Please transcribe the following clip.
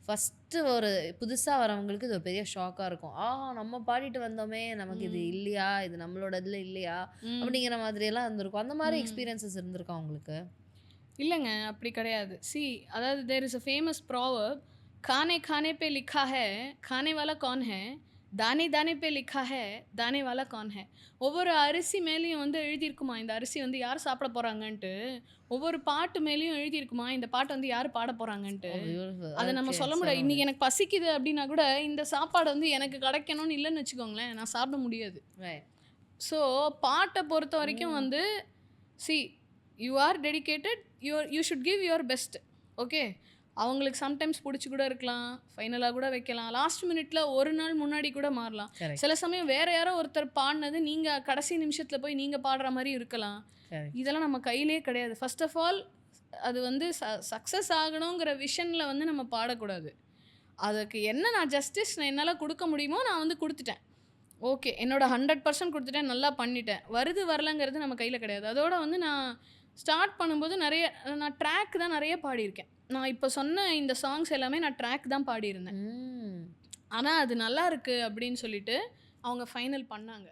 First ஒரு புதுசா வரவங்களுக்கு இது ஒரு பெரிய ஷாக்கா இருக்கும். ஆஹா! நம்ம பாடிட்டு வந்தோமே! நமக்கு இது ம். இல்லையா? இது நம்மளோட இதுல இல்லையா? ம். அப்படிங்கிற மாதிரியெல்லாம் இருந்திருக்கும். அந்த மாரி ம். எக்ஸ்பீரியன்ஸஸ் இருந்திருக்கா உங்களுக்கு? இல்லங்க. அப்படி கிடையாது. அதாவது there is a famous proverb "खाने खाने पे लिखा है, खाने वाला कौन है? दाने दाने पे लिखा है, दाने वाला कौन है?" ஒவ்வொரு அரிசி மேலயும் வந்து எழுதியிருக்குமா, இந்த அரிசி வந்து யார் சாப்பிட போறாங்கன்ட்டு. ஒவ்வொரு பாட்டு மேலயும் எழுதியிருக்குமா, இந்த பாட்டு வந்து யார் பாட போறாங்கன்ட்டு. ஓ! பியூட்டிஃபுல். அத நம்ம ஓகே. சொல்ல சொல்ல முடியாது. இன்னைக்கு முடியும். எனக்கு பசிக்குது அப்படின்னா கூட, இந்த சாப்பாடு வந்து எனக்கு கிடைக்கணும்னு இல்லன்னு வச்சுக்கோங்களேன், நான் சாப்பிட முடியாது. ரைட். ஸோ, பாட்ட பொறுத்தவரைக்கும் ம். வந்து C you are dedicated. You should give your best. Okay. அவங்களுக்கு சம்டைம்ஸ் புடிச்சு கூட இருக்கலாம். ஃபைனலா கூட வைக்கலாம். லாஸ்ட் மினிட்ல ஒரு நாள் முன்னாடி கூட மாறலாம். கரெக்ட். சில சமயம் வேற யாரோ ஒருத்தர் பாடுனது, நீங்க கடைசி நிமிஷத்துல போய் நீங்க பாடுற மாரி இருக்கலாம். கரெக்ட். இதெல்லாம் நம்ம கையிலயே கிடையாது. ஃபர்ஸ்ட் ஆஃப் ஆல் அது வந்து சக்சஸ் ஆகணுங்கிற விஷன்ல வந்து நம்ம பாடக்கூடாது. அதுக்கு என்ன நான் என்னால குடுக்க முடியுமோ நான் வந்து குடுத்துட்டேன். ஓகே. என்னோட 100% குடுத்துட்டேன். நல்லா பண்ணிட்டேன். வருது வரலங்கிறது நம்ம கையில கிடையாது. அதோட வந்து நான் ஸ்டார்ட் பண்ணும்போது நான் ட்ராக் தான் நெறைய பாடியிருக்கேன். நான் இப்ப சொன்ன இந்த சாங்ஸ் எல்லாமே நான் ட்ராக் தான் பாடியிருந்தேன். ம். ஆனா அது நல்லாருக்கு அப்படின்னு சொல்லிட்டு அவங்க ஃபைனல் பண்ணாங்க.